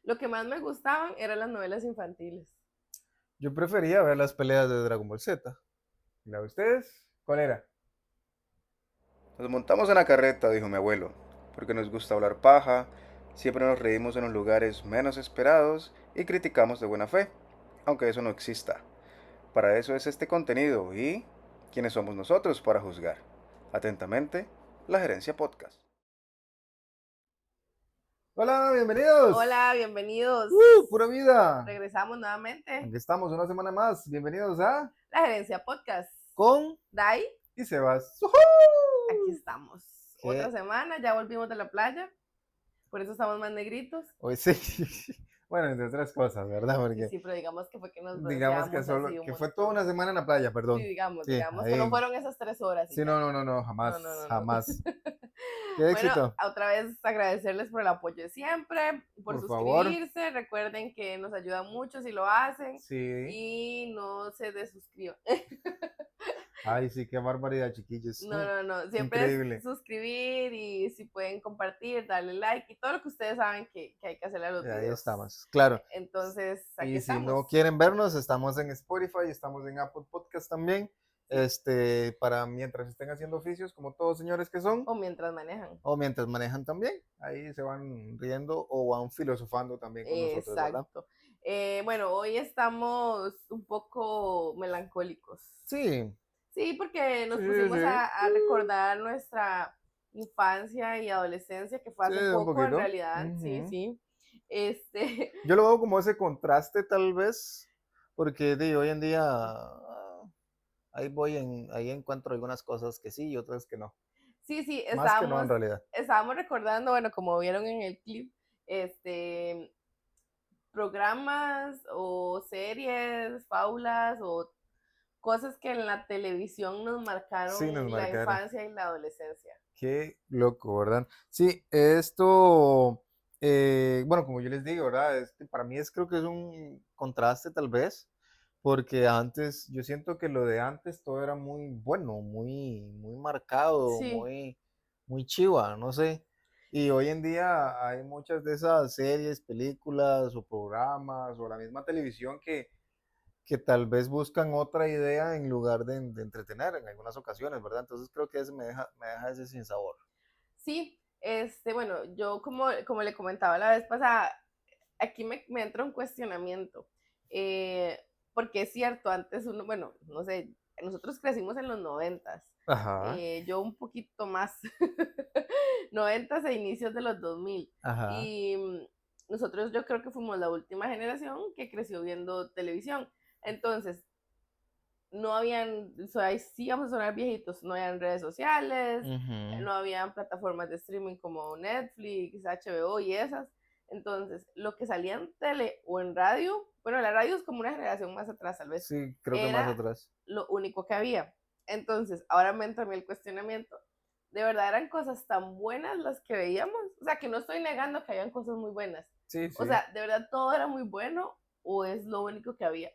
Lo que más me gustaban eran las novelas infantiles. Yo prefería ver las peleas de Dragon Ball Z. ¿Y la de ustedes? ¿Cuál era? Nos montamos en la carreta, dijo mi abuelo, porque nos gusta hablar paja, siempre nos reímos en los lugares menos esperados y criticamos de buena fe, aunque eso no exista. Para eso es este contenido y ¿quiénes somos nosotros para juzgar? Atentamente, la Gerencia Podcast. Hola, bienvenidos. Hola, bienvenidos. Pura vida. Regresamos nuevamente. Aquí estamos una semana más. Bienvenidos a La Gerencia Podcast. Con Dai, y Sebas. aquí estamos. ¿Qué? Otra semana, ya volvimos de la playa. Por eso estamos más negritos. Hoy sí. Bueno, entre otras cosas, ¿verdad? Sí, Porque sí, pero digamos que fue que nos digamos que bronceamos así un que fue toda montón. una semana en la playa, Sí, perdón. digamos, Sí, digamos que no ahí. fueron esas 3 horas y Sí, ya. no, No, jamás, no, no, no. jamás. Qué Bueno, éxito. otra vez agradecerles por el apoyo de siempre, por Por favor. suscribirse. Recuerden que nos ayuda mucho si lo hacen Sí. y no se desuscriban. Ay, sí, qué barbaridad, chiquillos. No. Siempre Increíble. es suscribir y si pueden compartir, darle like y todo lo que ustedes saben que hay que hacerle a los Y ahí videos. estamos, claro. Entonces, aquí Y si estamos. no quieren vernos, estamos en Spotify, estamos en Apple Podcast también. Para mientras estén haciendo oficios, como todos señores que son, O mientras manejan. o mientras manejan también, ahí se van riendo o van filosofando también con nosotros, ¿verdad? Exacto. Bueno, hoy estamos un poco melancólicos. Sí, Sí, porque nos sí, pusimos sí. a recordar nuestra infancia y adolescencia, que fue Sí, hace un poco en poquito. realidad. Sí, Ujú. sí. Este, Yo lo veo como ese contraste tal vez, porque hoy en día ahí encuentro algunas cosas que sí y otras que no. sí, Más que no en realidad. estábamos recordando, bueno, como vieron en el clip, programas o series, fábulas o cosas que en la televisión nos Sí, nos marcaron la marcaron. infancia y la adolescencia. Qué loco, ¿verdad? Sí, esto, bueno, como yo les digo, ¿verdad? Para mí creo que es un contraste tal vez, porque antes, yo siento que lo de antes todo era muy bueno, muy marcado, Sí, muy chiva, no sé. Y hoy en día hay muchas de esas series, películas o programas o la misma televisión que tal vez buscan otra idea en lugar de entretener en algunas ocasiones, ¿verdad? Entonces creo que eso me deja ese sinsabor. sí, bueno, yo como le comentaba la vez pasada, aquí me entra un cuestionamiento, eh, porque es cierto, antes uno, bueno, no sé, nosotros crecimos en los 90s, Ajá, yo un poquito más, 90s e inicios de los 2000, ajá. y nosotros yo creo que fuimos la última generación que creció viendo televisión, entonces no habían, o sea, sí vamos a sonar viejitos, no habían redes sociales, Ujú. no habían plataformas de streaming como Netflix, HBO y esas. Entonces, lo que salía en tele o en radio, bueno, la radio es como una generación más atrás tal vez, Sí, creo que más era atrás. lo único que había. Entonces, ahora me entra a mí el cuestionamiento. ¿De verdad eran cosas tan buenas las que veíamos? O sea, que no estoy negando que habían cosas muy buenas. Sí, O sí. sea, ¿de verdad todo era muy bueno o es lo único que había?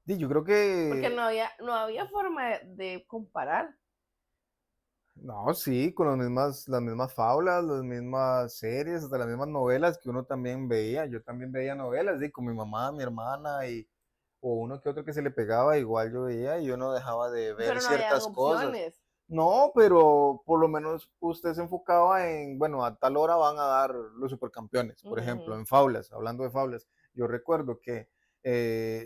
Yo creo Porque que, no había forma de comparar. no, sí, con las mismas fábulas, las mismas series, hasta las mismas novelas que uno también veía. Yo también veía novelas, con mi mamá, mi hermana, o uno que otro que se le pegaba, igual yo veía y yo no dejaba de ver Pero no habían ciertas cosas. opciones. No, pero por lo menos usted se enfocaba en, bueno, a tal hora van a dar los supercampeones, por ejemplo, Ujú. en faulas, hablando de faulas. Yo recuerdo que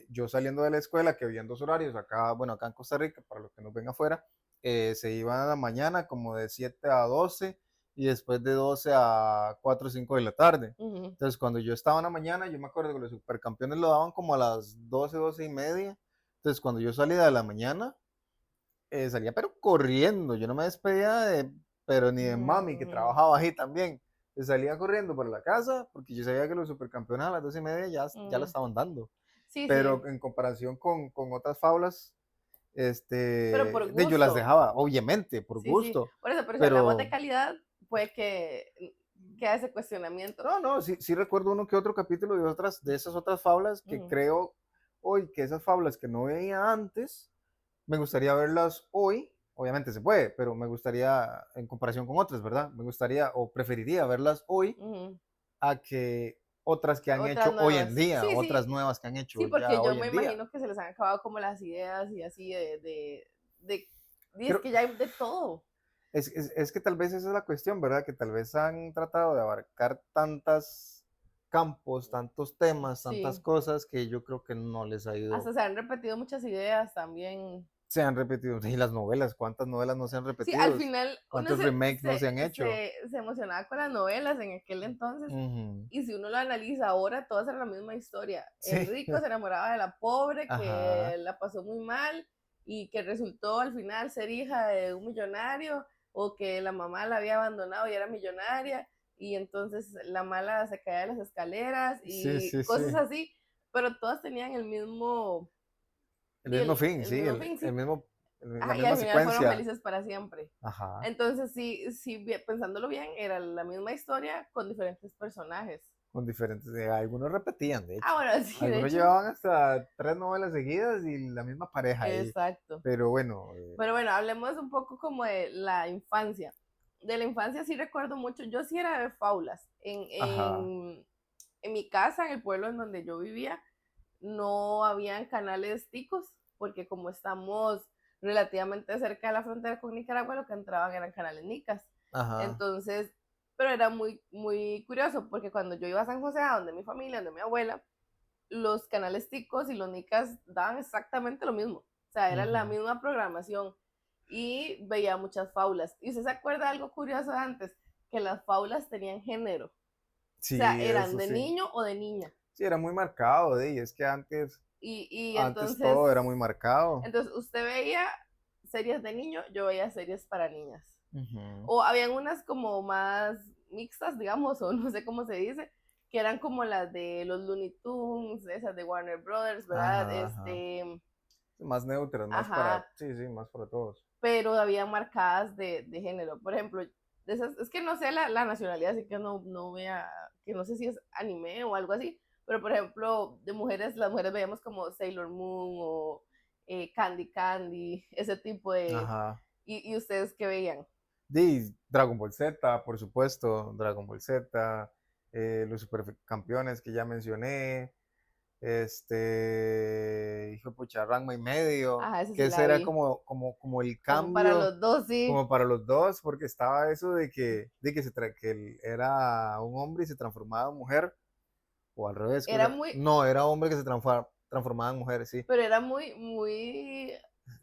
yo saliendo de la escuela, que habían dos horarios, acá, bueno, acá en Costa Rica, para los que nos ven afuera, se iban a la mañana como de 7 a 12 y después de 12 a 4 o 5 de la tarde. Ujú. Entonces, cuando yo estaba en la mañana, yo me acuerdo que los supercampeones lo daban como a las 12, 12 y media. Entonces, cuando yo salía de la mañana, salía pero corriendo, yo no me despedía pero ni de mami que Ujú. trabajaba ahí también. Salía corriendo por la casa porque yo sabía que los supercampeones a las 12:30 ya lo Ujú. estaban dando. Sí, sí, Pero en comparación con otras faulas, pero por yo las gusto. dejaba, obviamente, por Sí, sí. gusto. Por eso, pero si hablamos de Pero calidad, puede que quede ese cuestionamiento. no, sí recuerdo uno que otro capítulo de esas otras faulas que Ujú. creo hoy que esas faulas que no veía antes, me gustaría verlas hoy. Obviamente se puede, pero me gustaría, en comparación con otras, ¿verdad? Me gustaría o preferiría verlas hoy Ujú. a que otras que han Otras hecho hoy en nuevas. día, Sí, otras sí. nuevas que han hecho Sí, ya porque yo hoy me en día. imagino que se les han acabado como las ideas y así y es Creo, que ya hay de todo. es que tal vez esa es la cuestión, ¿verdad? Que tal vez han tratado de abarcar tantos campos, tantos temas, tantas Sí. cosas que yo creo que no les ha ido. Hasta se han repetido muchas ideas también. Se han repetido. Y las novelas, ¿cuántas novelas no se han Sí, al repetido? final uno ¿Cuántos remakes no se han hecho? se emocionaba con las novelas en aquel entonces. Ujú. Y si uno lo analiza ahora, todas eran la misma historia. El Sí, rico se enamoraba de la pobre que ajá, la pasó muy mal y que resultó al final ser hija de un millonario o que la mamá la había abandonado y era millonaria y entonces la mala se caía de las escaleras sí, y sí, cosas sí. así, pero todas tenían El mismo fin, el sí, mismo fin, el sí. mismo, la Ajá, y misma al final fueron secuencia. felices para siempre. Ajá, Entonces, sí, sí, pensándolo bien, era la misma historia con diferentes personajes. con diferentes, algunos repetían, de Ah, hecho. bueno, sí, de Algunos hecho, llevaban hasta 3 novelas seguidas y la misma pareja ahí. exacto. Pero bueno, Pero bueno, hablemos un poco como de la infancia. De la infancia sí recuerdo mucho, yo sí era de faulas. ajá, En mi casa, en el pueblo en donde yo vivía, no habían canales ticos, porque como estamos relativamente cerca de la frontera con Nicaragua, lo que entraban eran canales nicas. ajá, Entonces, pero era muy, muy curioso, porque cuando yo iba a San José, a donde mi familia, donde mi abuela, los canales ticos y los nicas daban exactamente lo mismo. O sea, era la ujú. misma programación y veía muchas faulas. ¿Y usted se acuerda de algo curioso de antes? Que las faulas tenían género. O sea, Sí, eran eso de sí. niño o de niña. Sí, era muy marcado, y es que Y antes todo era muy marcado. entonces usted veía series de niño, yo veía series para niñas. Ujú. O habían unas como más mixtas, digamos, o no sé cómo se dice, que eran como las de los Looney Tunes, esas de Warner Brothers, ¿verdad? Ajá, ajá. Más neutras, más para, Ajá, sí, sí, más para todos. pero había marcadas de género. Por ejemplo, de esas, es que no sé la nacionalidad, así que no vea, que no sé si es anime o algo así, pero por ejemplo, de mujeres, las mujeres veíamos como Sailor Moon o Candy Candy, ese tipo de... Ajá. Y ustedes qué veían? Dragon Ball Z, por supuesto, Dragon Ball Z, los supercampeones que ya mencioné, hijo de pucha, Ranma y medio, Ajá, esa que sí ese la era vi. como el Como para cambio, los dos, sí. como para los dos, porque estaba eso que él era un hombre y se transformaba en mujer, o al revés, Era muy, no, era hombre que se transformaba en mujer, sí. pero era muy, muy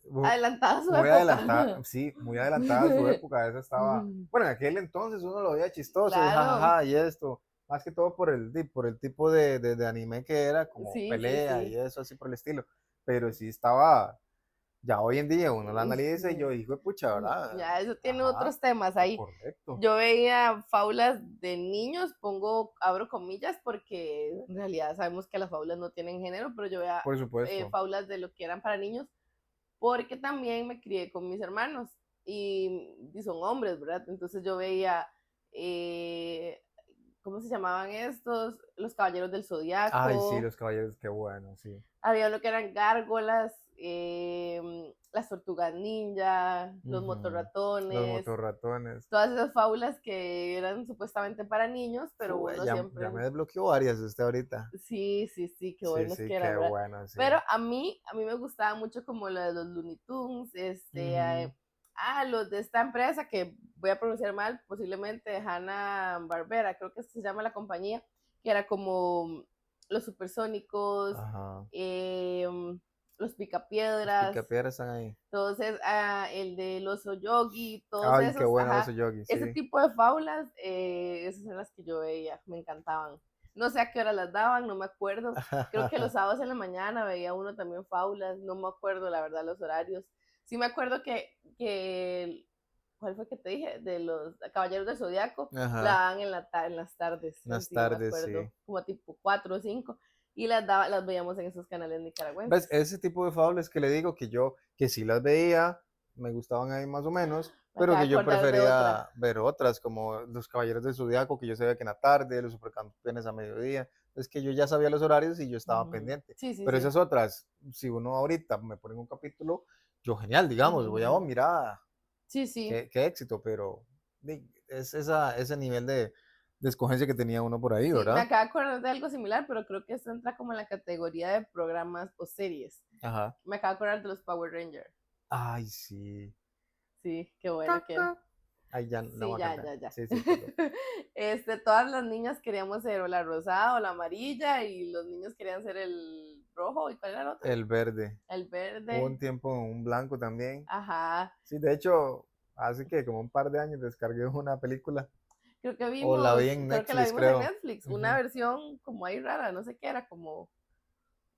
Mu- adelantada a su Muy adelantada, época. sí, muy adelantada a su época, eso estaba, bueno, en aquel entonces uno lo veía chistoso y Claro, jajaja y esto, más que todo por el tipo de anime que era, como sí, sí, pelea y sí. eso así por el estilo, pero sí estaba, ya hoy en día uno lo analiza y yo, hijo de pucha, ¿verdad? Ya, eso tiene Ajá, otros temas ahí. correcto, Yo veía fábulas de niños, abro comillas, porque en realidad sabemos que las fábulas no tienen género, pero yo veía por supuesto, fábulas de lo que eran para niños, porque también me crié con mis hermanos y son hombres, ¿verdad? Entonces yo veía, eh, ¿cómo se llamaban estos? Los Caballeros del ay, sí, Zodiaco, los caballeros, qué bueno, sí, había lo que eran gárgolas, las tortugas ninja, los ujú. Los motorratones, motorratones. todas esas fábulas que eran supuestamente para niños, pero uno Ya siempre, me desbloqueó varias usted ahorita. sí, sí, sí, qué Sí, buenos sí, que eran, qué ¿verdad? bueno, sí. Pero a mí me gustaba mucho como lo de los Looney Tunes, Ujú. los de esta empresa que voy a pronunciar mal, posiblemente Hanna-Barbera, creo que se llama la compañía, que era como los supersónicos, Ajá. eh, los Los picapiedras, picapiedras están ahí. entonces el del oso yogi, todos Ay, qué esos, bueno ajá, ese yogi, ese sí. tipo de fábulas, esas son las que yo veía, me encantaban. No sé a qué hora las daban, no me acuerdo. Creo que los sábados en la mañana veía uno también fábulas, no me acuerdo la verdad los horarios. Sí me acuerdo ¿cuál fue que te dije? De los Caballeros del Zodiaco, la Ajá. daban en las tardes, Unas sí me tardes, acuerdo, sí. como tipo 4 o 5, y las veíamos en esos canales ¿Ves? nicaragüenses. Ese tipo de fábulas que le digo que sí las veía, me gustaban ahí más o menos, Me pero acabo de que yo acordar de otra. prefería ver otras, como Los Caballeros del Zodiaco, que yo sabía que en la tarde, Los Supercampeones a mediodía. Es que yo ya sabía los horarios y yo estaba Ujú. pendiente. Sí, sí, Pero sí. esas otras, si uno ahorita me pone un capítulo, yo genial, digamos, voy a, oh, Ujú. mira, Sí, sí. qué éxito, pero es ese nivel de escogencia que tenía uno por ahí, Sí, me ¿verdad? acabo de acordar de algo similar, pero creo que esto entra como en la categoría de programas o series. Ajá. Me acabo de acordar de los Power Rangers. Ay, sí. Sí, qué bueno que era. Ay, ya no Sí, voy a ya, cantar. ya, ya. Sí, sí, perdón. Todas las niñas queríamos ser o la rosada o la amarilla y los niños querían ser el rojo. ¿Y cuál era el otro? El verde. El Hubo un verde. tiempo un blanco también. Ajá. Sí, de hecho, hace que como un par de años descargué una película. Creo que O la vi vimos, en creo que la Netflix, vimos en creo. Netflix, una Ujú. versión como ahí rara, no sé qué era, como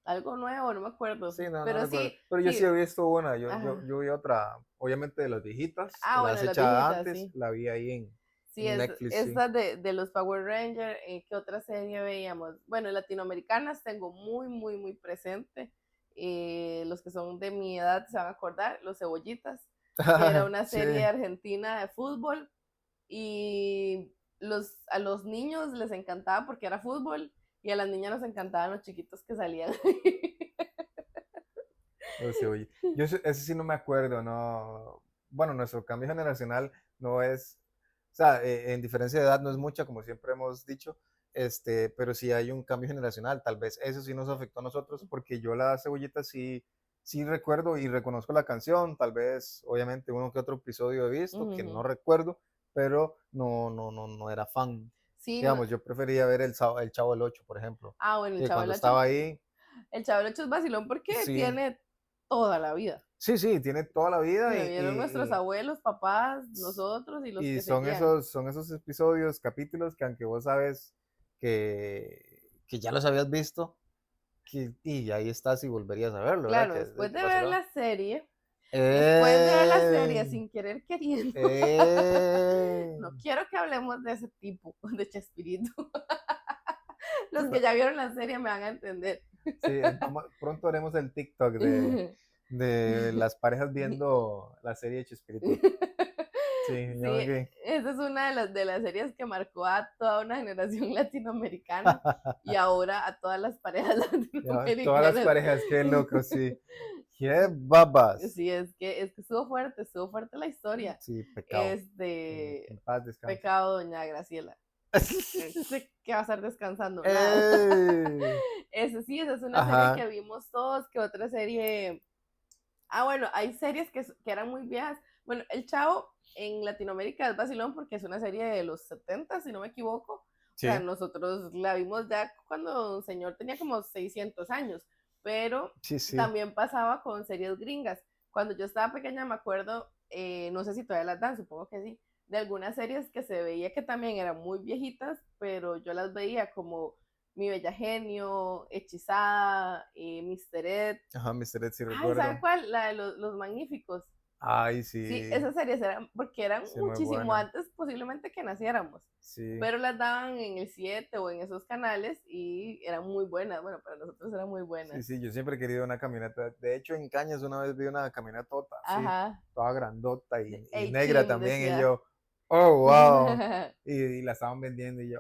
algo nuevo, no me acuerdo. Sí, no Pero recuerdo. sí, Pero yo sí sí. he visto una. Ajá. Yo vi otra, obviamente de las viejitas, Ah, bueno, las las hechas viejitas, antes, sí. la vi ahí Sí, en Netflix, sí. estas de los Power Rangers, ¿qué otra serie veíamos? Bueno, latinoamericanas tengo muy, muy, muy presente. Los que son de mi edad se van a acordar, Los Cebollitas, que era una Sí. serie argentina de fútbol y a los niños les encantaba porque era fútbol y a las niñas nos encantaban los chiquitos que salían. No sé, oye. Ese sí no me acuerdo, no. Bueno, nuestro cambio generacional no es, o sea, en diferencia de edad no es mucha, como siempre hemos dicho, pero sí hay un cambio generacional. Tal vez eso sí nos afectó a nosotros, porque yo la cebollita sí recuerdo y reconozco la canción. Tal vez, obviamente, uno que otro episodio he visto que no Ujú. recuerdo, pero no era fan. Sí, no, Digamos, yo prefería ver el Chavo del Ocho, por ejemplo, bueno, que cuando estaba ahí, El Chavo del Ocho es vacilón porque sí, tiene toda la vida. sí, tiene toda la Y vida lo vieron nuestros abuelos, papás, nosotros y los y que seguían. son esos episodios, capítulos que aunque vos sabes que ya los habías visto, y ahí estás y volverías a verlo, ¿verdad? Claro, Que después de ver vacilón. la ¡Eh! serie sin querer queriendo, ¡Eh! no quiero que hablemos de ese tipo, de Chespirito. Los que ya vieron la serie me van a entender. Sí, pronto haremos el TikTok de las parejas viendo la serie de Chespirito. Sí, yo Sí, aquí. esa es una de las series que marcó a toda una generación latinoamericana y ahora a todas las parejas Ya, todas las latinoamericanas. parejas, qué loco, sí. ¡Qué babas! Sí, es que estuvo fuerte la historia. Sí, pecado. Este, En paz descanse. pecado, doña Graciela. ¿Qué va a estar descansando? Nada. ¡Ey! Esa es una serie que Ajá. vimos todos, que otra serie. Ah, bueno, hay series que eran muy viejas. Bueno, El Chavo en Latinoamérica es vacilón porque es una serie de los 70, si no me equivoco. O sea, Sí, nosotros la vimos ya cuando el señor tenía como 600 años, pero sí, sí. también pasaba con series gringas. Cuando yo estaba pequeña me acuerdo, no sé si todavía las dan, supongo que sí, de algunas series que se veía que también eran muy viejitas, pero yo las veía como Mi Bella Genio, Hechizada, Mr. Ed. Ajá, Mr. Ed, sí Ay, ¿sabe recuerdo. cuál? La de los Magníficos. Ay, Sí, sí. esas series eran, porque eran Sí, muy muchísimo buena. antes posiblemente que naciéramos, Sí. pero las daban en el 7 o en esos canales y eran muy buenas, bueno, para nosotros eran muy Sí, buenas. sí, yo siempre he querido una camioneta. De hecho, en Cañas una vez vi una camionetota, sí, Ajá, toda grandota de y negra A-Team también. Y decía. yo, oh, wow. Y la estaban vendiendo y yo,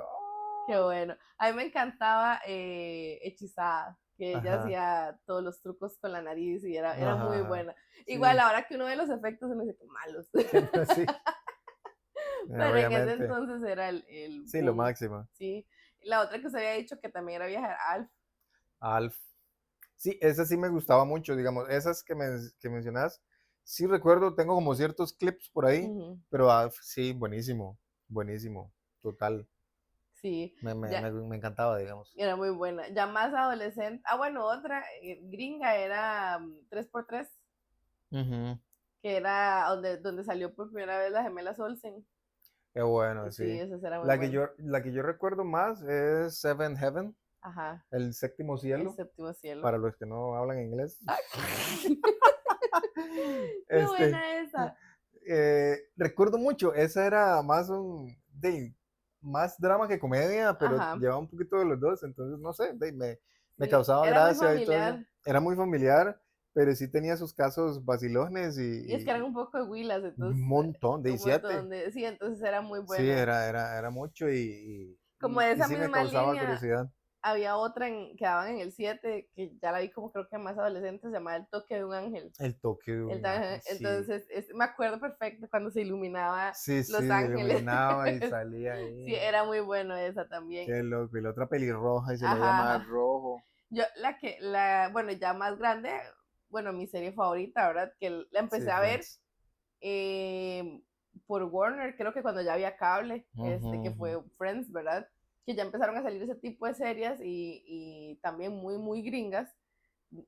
Qué oh. bueno. A mí me encantaba Hechizada, que ella Ajá, hacía todos los trucos con la nariz y era muy ajá, buena. Igual sí. ahora que uno ve los efectos uno dice que malos, Sí, pero en ese obviamente. entonces era el Sí, lo boom, máximo. ¿sí? La otra que se había dicho que también era viajar, Alf. Alf. Sí, esa sí me gustaba mucho, digamos, esas que mencionas, sí recuerdo, tengo como ciertos clips por ahí, Ujú. pero Alf, sí, buenísimo, buenísimo, total, Sí, ya, me encantaba, digamos. era muy buena. Ya más adolescente. Ah, bueno, otra gringa era 3x3, Ujú. que era donde salió por primera vez las gemelas Olsen. Qué bueno, Sí, sí. esa era muy buena. La que yo recuerdo más es Seven Heaven, Ajá, el séptimo el cielo, séptimo cielo. para los que no hablan inglés. Ah, qué Este, buena esa. recuerdo mucho, esa era más más drama que comedia, pero Ajá, llevaba un poquito de los dos, entonces no sé, me sí, causaba era muy gracia y todo eso. familiar. Era muy familiar, pero sí tenía sus casos vacilones Y es que eran y un poco de huilas, un entonces, montón, de un montón 17. de. Sí, entonces era muy Sí, buena. era mucho Como de y esa sí me misma causaba línea, curiosidad. había otra que daban en el 7, que ya la vi como creo que más adolescente, se llamaba El toque de un ángel. El toque de un ángel, sí. Entonces, me acuerdo perfecto cuando se iluminaba Sí, sí, Los se Ángeles. iluminaba y salía ahí. Sí, era muy bueno esa también. Qué loco. Y la otra pelirroja y se le Ajá, veía más ajá. rojo. Yo, bueno, ya más grande, bueno, mi serie favorita, ¿verdad? Que la Sí, empecé a ver Friends. por Warner, creo que cuando ya había cable, que Ujú, fue Friends, ¿verdad? Que ya empezaron a salir ese tipo de series y también muy, muy gringas,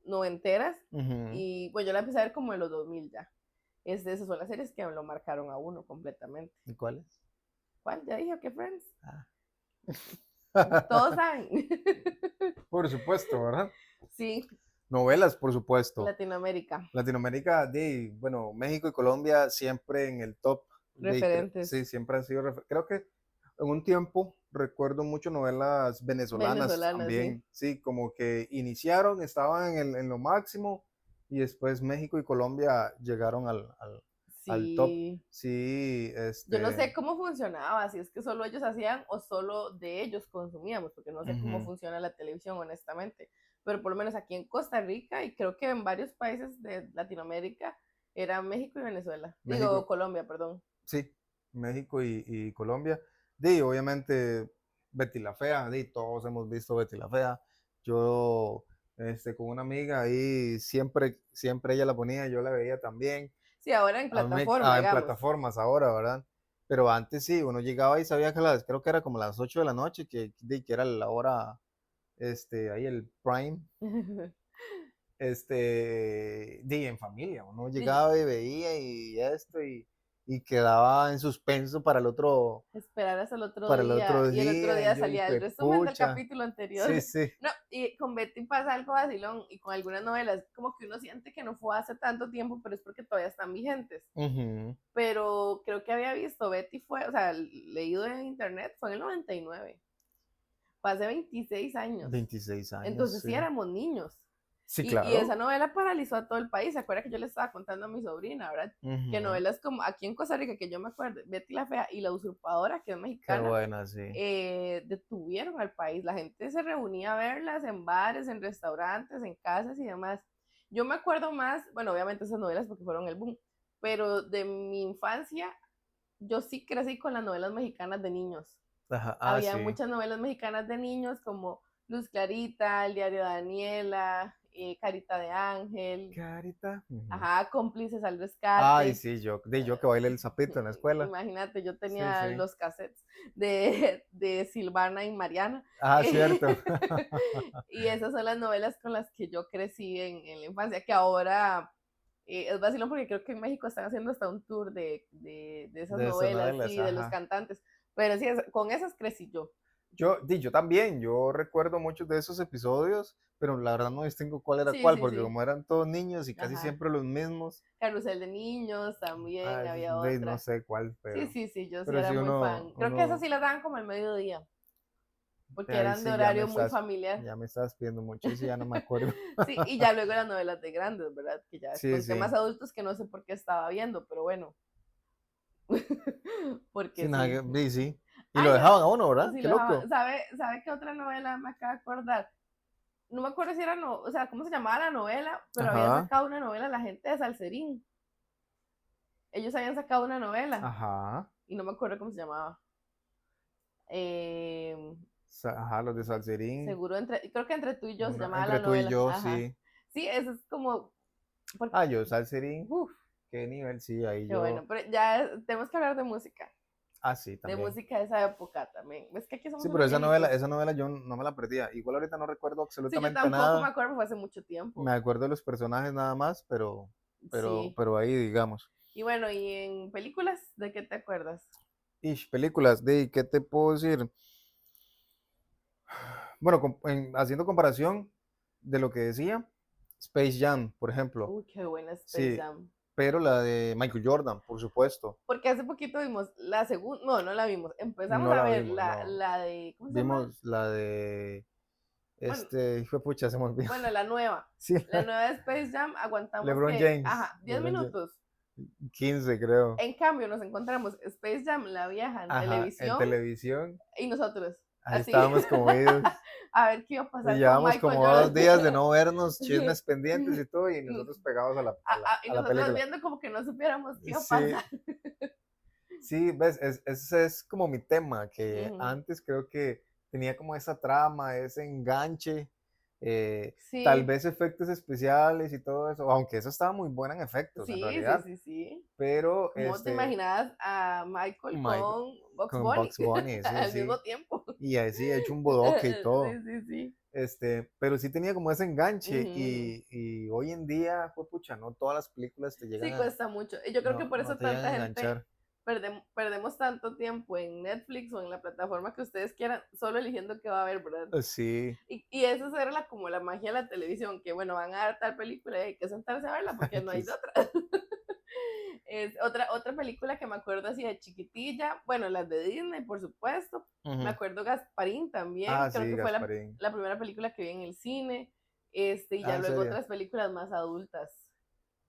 noventeras, ujú. y pues yo la empecé a ver como en los 2000 ya. Esas son las series que lo marcaron a uno completamente. ¿Y cuáles? ¿Cuál? Ya dije que Friends. Ah. Todos saben. Por supuesto, ¿verdad? Sí, Novelas, por supuesto. Latinoamérica, Latinoamérica, bueno, México y Colombia siempre en el top. Sí, referentes siempre han sido. Creo que en un tiempo recuerdo mucho novelas venezolanas venezolanas, sí. también. Sí, como que iniciaron, estaban en lo máximo y después México y Colombia llegaron al top. Sí. Sí, Yo no sé cómo funcionaba, si es que solo ellos hacían o solo de ellos consumíamos, porque no sé cómo ujú. funciona la televisión, honestamente. Pero por lo menos aquí en Costa Rica y creo que en varios países de Latinoamérica era México y Venezuela. Digo, México, Colombia, perdón. sí, México y Colombia. Di, obviamente, Betty la Fea, di, todos hemos visto Betty la Fea. Yo, con una amiga ahí, siempre ella la ponía, yo la veía también. Sí, ahora en plataforma, En digamos. plataformas ahora, ¿verdad? Pero antes sí, uno llegaba y sabía que creo que era como las 8 de la noche, que era la hora, ahí el prime, en familia, uno llegaba y veía y quedaba en suspenso Esperar hasta el otro para el día otro y el otro día, y día yo, salía hijo el de resumen del pucha, capítulo anterior. sí, sí, No, y con Betty pasa algo vacilón y con algunas novelas, como que uno siente que no fue hace tanto tiempo, pero es porque todavía están vigentes. ujú, Pero creo que había visto, Betty fue, o sea, leído en internet, fue en el 99, fue hace 26 años. 26 años, Entonces sí sí, éramos niños. sí, Y esa claro, novela paralizó a todo el país. ¿Se acuerda que yo le estaba contando a mi sobrina, verdad? Que ujú, novelas como aquí en Costa Rica, que yo me acuerdo, Betty la Fea y La Usurpadora, que es qué mexicana, buena, sí, detuvieron al país. La gente se reunía a verlas en bares, en restaurantes, en casas y demás. Yo me acuerdo más, bueno, obviamente esas novelas porque fueron el boom, pero de mi infancia, yo sí crecí con las novelas mexicanas de niños. ajá, Había sí, muchas novelas mexicanas de niños como Luz Clarita, El diario de Daniela, Carita de Ángel, carita, ujú. ajá, Cómplices al Ay, rescate. sí, yo que bailé el sapito en la escuela. Imagínate, yo Sí, tenía sí. los cassettes de Silvana y Mariana. Ah, cierto. Y esas son las novelas con las que yo crecí en la infancia, que ahora es vacilón porque creo que en México están haciendo hasta un tour de esas De esas novelas, novelas, sí, de los ajá. cantantes. Pero sí, con esas crecí yo. Yo también, yo recuerdo muchos de esos episodios, pero la verdad no distingo cuál era Sí, cuál, sí, porque sí. como eran todos niños y casi Ajá. siempre los mismos, Carrusel de niños también había no otra. sé cuál, Sí, sí, sí, yo sí pero era sí muy fan. Creo que esas uno, sí las daban como al mediodía, porque ahí eran de sí horario muy familiar. ya me estás pidiendo mucho, y sí ya no me acuerdo. Sí, y ya luego las novelas de grandes, ¿verdad? Que ya Sí, con temas sí, adultos que no sé por qué estaba viendo, pero bueno, porque sí, nada, sí. sí, sí. Y lo Ay, dejaban a uno, ¿verdad? sí Qué lo dejaba. loco. ¿Sabe qué otra novela me acaba de acordar? No me acuerdo si era, no, o sea, cómo se llamaba la novela, pero habían Ajá, sacado una novela la gente de Salserín. Ellos habían sacado una novela ajá, y no me acuerdo cómo se llamaba. Eh, ajá, los de Salserín. Seguro creo que entre tú y yo se llamaba la Entre tú y novela. yo, Ajá. sí. Sí, eso es como, Ah, yo Salserín, uf, qué nivel, sí, ahí qué bueno, yo. pero ya tenemos que hablar Ah, sí, de también. música de esa época también. Es que aquí somos Sí, pero unos viejitos. esa novela yo no me la perdía. Igual ahorita no recuerdo Sí, yo absolutamente tampoco me nada. acuerdo, fue hace mucho tiempo. Me acuerdo de los personajes nada más, Sí. pero ahí digamos. Y bueno, ¿y en películas de qué te acuerdas? Ish, películas, de ¿qué te puedo decir? Bueno, haciendo comparación de lo que decía, Space Jam, por ejemplo. Uy, qué buena Space Sí, Jam. pero la de Michael Jordan, por supuesto. Porque hace poquito vimos la segunda, no, no la vimos. Empezamos No a la ver vimos, no. la de, ¿cómo se llama? Vimos la de Bueno, hijo de pucha, se me olvidó. bueno, la nueva. Sí, La nueva de Space Jam, aguantamos LeBron que, James. ajá, 10 minutos. 15 creo. En cambio, nos encontramos Space Jam, la vieja, en Ajá, en televisión, televisión. y nosotros. Ahí así, estábamos comidos. a ver qué iba a Y pasar con llevamos Michael como Jordan. 2 días de no vernos, chismes pendientes y todo, y nosotros pegados a la, a la, Y a la nosotros película. viendo como que no supiéramos qué iba a Sí, pasar. sí, ves, ese es como mi tema, que Ujú. antes creo que tenía como esa trama, ese enganche, tal Sí, vez efectos especiales y todo eso, aunque eso estaba muy buena en efectos en sí, sí, realidad, sí, sí. pero ¿Cómo te imaginabas a Michael Mike, con Bugs con Bunny Bugs Bunny, sí, al mismo sí, tiempo? y así hecho un bodoque y todo. Sí, sí, sí. Pero sí tenía como ese enganche Ujú, ujú. y hoy en día, pues pucha, no todas las películas te llegan Sí, cuesta mucho. Y yo creo que no, por no eso te llegan a tanta gente enganchar. perdemos tanto tiempo en Netflix o en la plataforma que ustedes quieran, solo eligiendo qué va a ver, ¿verdad? Sí, Y eso era como la magia de la televisión, que bueno, van a dar tal película y hay que sentarse a verla porque no hay de X. otra. Es otra película que me acuerdo así de chiquitilla, bueno, las de Disney, por supuesto. Me Ujú. acuerdo Gasparín también, Ah, creo sí, que fue Gasparín. la primera película que vi en el cine, y Ah, ya en luego serio. otras películas más adultas,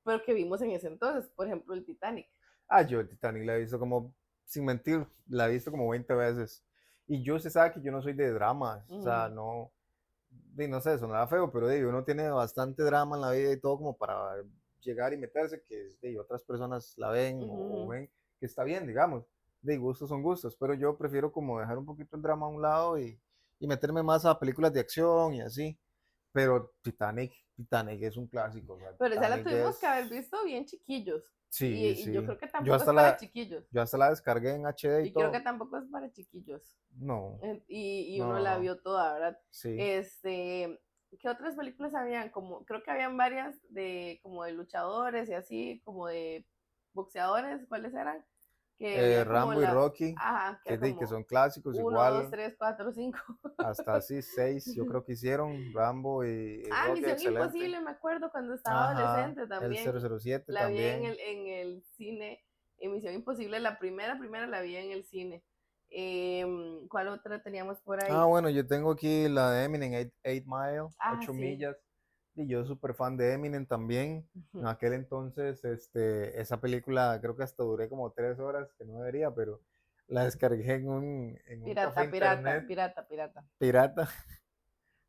pero que vimos en ese entonces, por ejemplo, el Titanic. Ah, yo el Titanic la he visto como, sin mentir, la he visto como 20 veces. Y yo se sabe que yo no soy de dramas, o sea, Ujú, no, no sé, sonará feo, pero uno tiene bastante drama en la vida y todo como para llegar y meterse, que otras personas la ven ujú, o ujú. ven que está bien, digamos. Gustos son gustos, pero yo prefiero como dejar un poquito el drama a un lado y meterme más a películas de acción y así. Pero Titanic es un clásico, o sea, Pero esa la Titanic tuvimos que haber es, visto bien chiquillos. sí, Y yo sí. creo que Yo tampoco es hasta para la, chiquillos. yo hasta la descargué en HD y Y creo que todo. tampoco es para chiquillos. No, Y no, uno no, la no. vio toda, ¿verdad? Sí. Este, ¿qué otras películas habían? Como, creo que habían varias de como de luchadores y así, como de boxeadores, ¿cuáles eran? Que había como Rambo y Rocky, ajá, que era que como son clásicos uno, dos, igual. tres, cuatro, cinco. Hasta así 6, yo creo que hicieron Rambo y Ah, Rocky, Misión excelente. Imposible, me acuerdo cuando estaba Ajá, adolescente el también. 007 La vi también. en el cine, en Misión Imposible, la primera la vi en el cine. ¿Cuál otra teníamos por Ah, ahí? bueno, yo tengo aquí la de Eminem, 8 Mile, Ah, 8 sí. millas. Y yo súper fan de Eminem también. En aquel entonces, esa película creo que hasta duré como 3 horas, que no debería, pero la descargué en un café internet Pirata. pirata,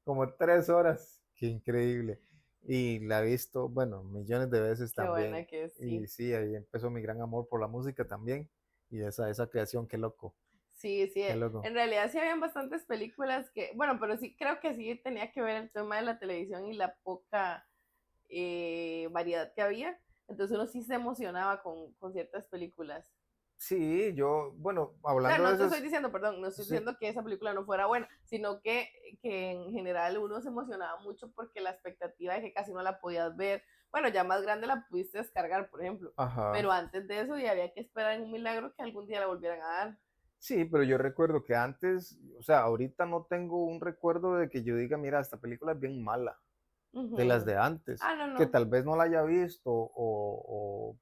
como 3 horas. Qué increíble. Y la he visto, bueno, millones de veces Qué también. buena que es, Y sí. sí, ahí empezó mi gran amor por la música también. Y esa creación, qué loco, Sí, sí. qué loco. En realidad sí habían bastantes películas que, bueno, pero sí creo que sí tenía que ver el tema de la televisión y la poca variedad que había. Entonces uno sí se emocionaba con ciertas películas. Sí, yo, bueno, O sea, hablando de no te estoy esas, diciendo, perdón, no estoy sí, diciendo que esa película no fuera buena, sino que en general uno se emocionaba mucho porque la expectativa de que casi no la podías ver. Bueno, ya más grande la pudiste descargar, por ejemplo. ajá. Pero antes de eso ya había que esperar en un milagro que algún día la volvieran a dar. Sí, pero yo recuerdo que antes, o sea, ahorita no tengo un recuerdo de que yo diga, mira, esta película es bien mala, de las Ujú. de antes, Ah, no, que no. tal vez no la haya visto o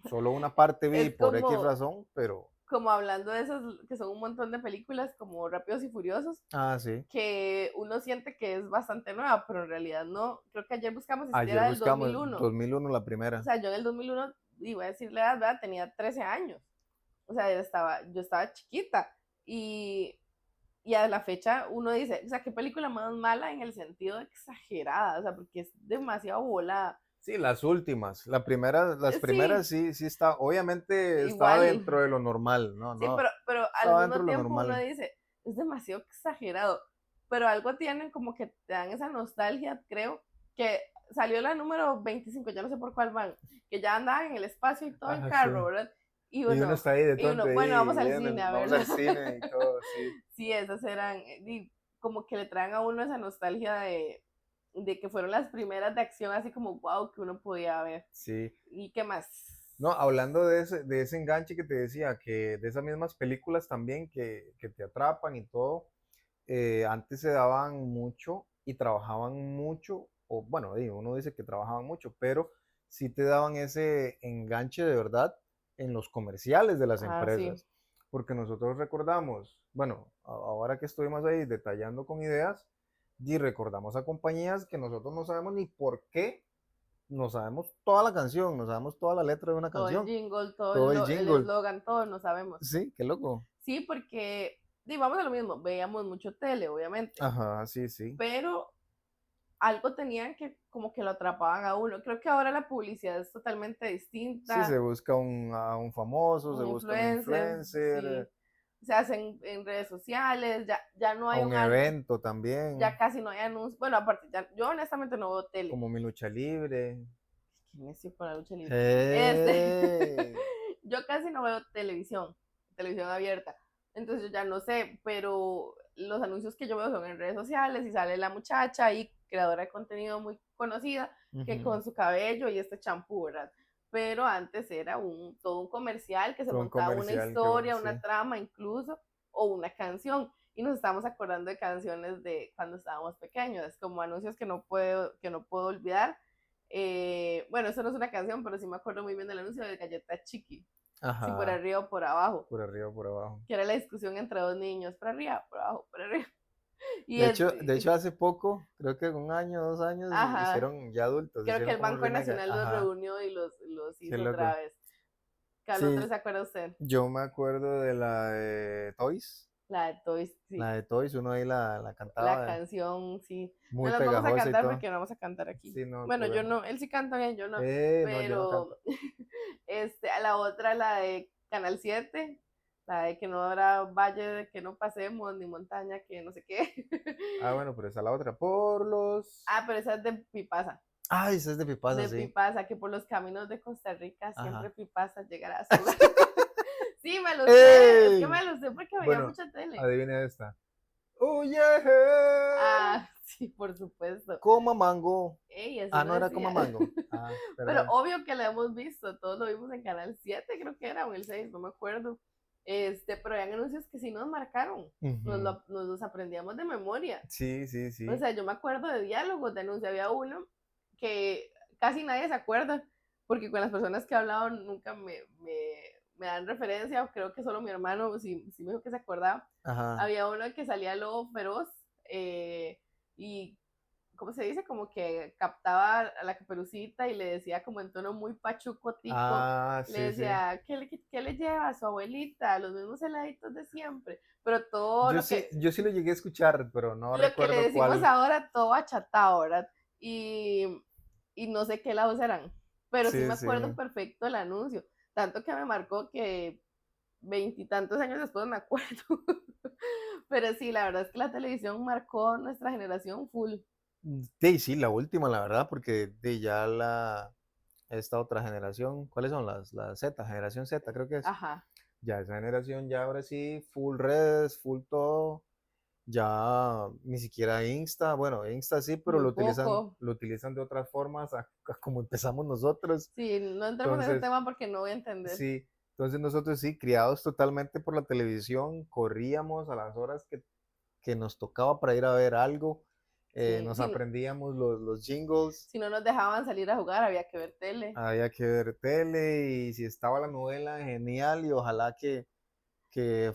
solo una parte vi Es por X razón, pero, como hablando de esas que son un montón de películas como Rápidos y Furiosos, sí. que uno siente que es bastante nueva, pero en realidad no. Creo que ayer buscamos si Ayer era del buscamos 2001. 2001 la O primera. sea, yo en el 2001, y voy a decirle la verdad, tenía 13 años. O sea, yo estaba chiquita. Y a la fecha uno dice, o sea, qué película más mala en el sentido de exagerada, o sea, porque es demasiado volada. Sí, las últimas, las primeras Sí, sí, sí está, obviamente estaba igual. dentro de lo normal, no, Sí, no, pero al estaba dentro mismo de lo tiempo uno normal. dice, es demasiado exagerado. Pero algo tienen como que te dan esa nostalgia, creo, que salió la número 25, yo no sé por cuál van, que ya andaban en el espacio y todo en Ah, sí. carro, ¿verdad? Y uno está ahí de Y tonto uno, bueno, ahí vamos al viendo, cine a vamos verlo. al cine y todo, sí. Sí, esas eran, como que le traen a uno esa nostalgia de que fueron las primeras de acción, así como wow, que uno podía ver. Sí. ¿Y qué más? No, hablando de ese enganche que te decía, que de esas mismas películas también que te atrapan y todo, antes se daban mucho y trabajaban mucho, o bueno, uno dice que trabajaban mucho, pero sí te daban ese enganche de verdad en los comerciales de las Ah, sí. empresas, porque nosotros recordamos, bueno, ahora que estuvimos ahí detallando con ideas, y recordamos a compañías que nosotros no sabemos ni por qué, no sabemos toda la canción, no sabemos toda la letra de una Todo el canción, jingle, todo todo el el jingle. eslogan, todo no sabemos. Sí, qué loco. Sí, porque vamos a lo mismo, veíamos mucho tele, obviamente, Ajá, sí, sí. pero algo tenían que como que lo atrapaban a uno. Creo que ahora la publicidad es totalmente Sí, se distinta, busca a un famoso, se un busca un influencer, influencer, sí, se hacen en redes sociales, ya no a hay un un evento ya también, casi no hay anuncios. Bueno, aparte, yo honestamente no veo tele. como Mi Lucha Libre. ¿Quién es con la lucha libre? ¡Hey! Yo casi no veo televisión abierta. Entonces yo ya no sé, pero los anuncios que yo veo son en redes sociales y sale la muchacha y creadora de contenido muy conocida que Ujú. con su cabello y este champú, ¿verdad? Pero antes era todo un comercial que se Todo un montaba una comercial que historia, sí. una trama incluso, o una canción. Y nos estamos acordando de canciones de cuando estábamos pequeños, como anuncios que no puedo olvidar. Bueno, eso no es una canción, pero sí me acuerdo muy bien del anuncio de Galleta Chiqui, si por Ajá, arriba o por abajo, por arriba, por abajo. que era la discusión entre dos niños, por arriba, por abajo, por arriba. Y es, De hecho, hace poco, creo que 1 año, 2 años, ajá, hicieron ya adultos, creo que hicieron el como un Banco remake. Nacional los Ajá, reunió y los qué hizo otra loco. vez. ¿Cuál otro Sí, se acuerda usted? yo me acuerdo de la de Toys. La de Toys, sí. La de Toys, uno ahí la La cantaba, canción, sí. No muy las vamos a pegajosa y cantar todo. porque no vamos a cantar aquí. Sí, no, Bueno, yo pobre. no, él sí canta bien, yo no. No, yo no Pero canto. a la otra, la de Canal 7, la de que no habrá valle de que no pasemos, ni montaña que no sé qué. Ah, bueno, pero esa es la otra. Por los. Ah, pero esa es de Pipasa. Ay, esa es de Pipasa, De sí. Pipasa, que por los caminos de Costa Rica siempre Ajá. Pipasa llegará a su hogar. Sí, me lo sé, es que ¡Ey! me lo sé porque veía Bueno, mucha tele. adivina esta. ¡Oye! Ah, sí, por supuesto. Coma mango. Ey, así Ah, lo no era coma decía. mango. Ah, Pero perdón. obvio que la hemos visto, todos lo vimos en Canal 7 creo que era, o el 6 no me acuerdo. Pero eran anuncios que sí nos marcaron, Ujú. nos los aprendíamos de memoria. Sí, sí, O sí. sea, yo me acuerdo de diálogos de anuncios, había uno que casi nadie se acuerda, porque con las personas que he hablado nunca me dan referencia, o creo que solo mi hermano sí me dijo que se acordaba. Ajá. Había uno que salía lobo feroz y ¿cómo se dice? Como que captaba a la caperucita y le decía como en tono muy pachucotico, Ah, le sí, sí. decía, ¿qué le lleva a su abuelita? Los mismos heladitos de siempre, pero todo Yo sí lo llegué a escuchar, pero no lo que le recuerdo decimos cuál. ahora, todo achatado, ¿verdad? Y no sé qué lados eran, pero sí me Sí, acuerdo sí. perfecto el anuncio, tanto que me marcó que veintitantos años después me acuerdo. Pero sí, la verdad es que la televisión marcó nuestra generación full. Sí, sí, la última, la verdad, porque esta otra generación, ¿cuáles son las Z? Generación Z, creo que es. Ajá. Ya esa generación ya ahora sí, full redes, full todo. Ya ni siquiera Insta, bueno, Insta sí, pero Muy poco. lo utilizan de otras formas a como empezamos nosotros. Sí, no entremos en ese Entonces, tema porque no voy a entender. sí, entonces nosotros sí, criados totalmente por la televisión, corríamos a las horas que nos tocaba para ir a ver algo, Sí, nos aprendíamos los jingles, si no nos dejaban salir a jugar, había que ver tele. había que ver tele y si estaba la novela, genial y ojalá que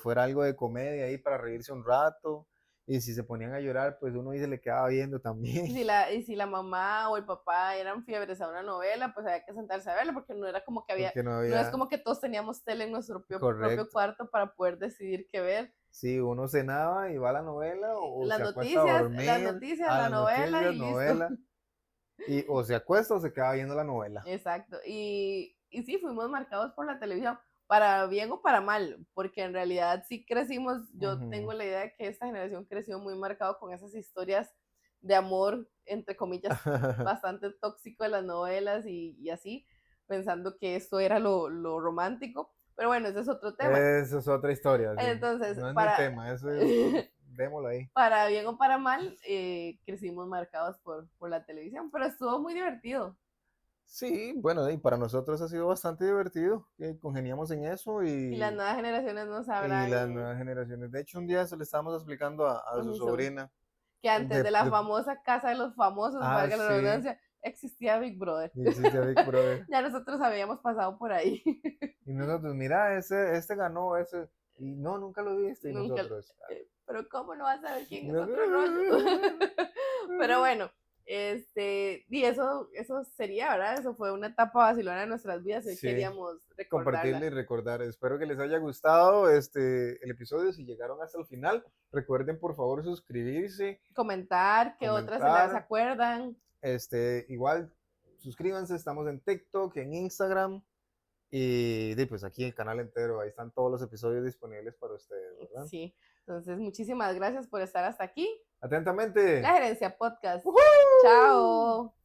fuera algo de comedia ahí para reírse un rato. Y si se ponían a llorar, pues uno ahí se le quedaba viendo también, Y si la mamá o el papá eran fiebres a una novela, pues había que sentarse a verla, porque no era como que había, porque no no es había, como que todos teníamos tele en nuestro propio correcto. cuarto para poder decidir qué ver. Sí, uno cenaba y va a la novela o se acuesta a Las dormir noticias, a la las novela noticias, y listo. novela, y o se acuesta o se queda viendo la novela. Exacto. Y sí, fuimos marcados por la televisión, para bien o para mal, porque en realidad sí crecimos, yo tengo Ujú. la idea de que esta generación creció muy marcado con esas historias de amor, entre comillas, bastante tóxico de las novelas y así, pensando que esto era lo romántico. Pero bueno, ese es otro tema. Eso es otra historia, sí. Entonces, No es mi tema, eso es, démoslo ahí. para bien o para mal, crecimos marcados por la televisión, pero estuvo muy divertido. Sí, bueno, y para nosotros ha sido bastante divertido, congeniamos en eso Y las nuevas generaciones no y las sabrán nuevas generaciones. De hecho, un día se le estábamos explicando a a su mi sobrino sobrina. que antes De, de la de- famosa casa de los famosos, ah, valga la sí, redundancia, existía Big Brother. existe Big Brother. Ya nosotros habíamos pasado por ahí. Y nosotros, mira, este ganó, ese. Y no, nunca lo viste. Y Nunca. nosotros, Pero ¿cómo no vas a saber quién es no. otro rollo? Pero bueno, Y eso sería, ¿verdad? Eso fue una etapa vacilona de nuestras vidas y hoy Sí, queríamos compartirle y recordarla. recordar. Espero que les haya gustado el episodio. Si llegaron hasta el final, recuerden por favor suscribirse, Comentar qué otras se las comentar. acuerdan. Igual, suscríbanse, estamos en TikTok, en Instagram pues aquí el canal entero. Ahí están todos los episodios disponibles para ustedes, ¿verdad? Sí, entonces muchísimas gracias por estar hasta aquí. Atentamente. La Gerencia Podcast. ¡Woohoo! Chao.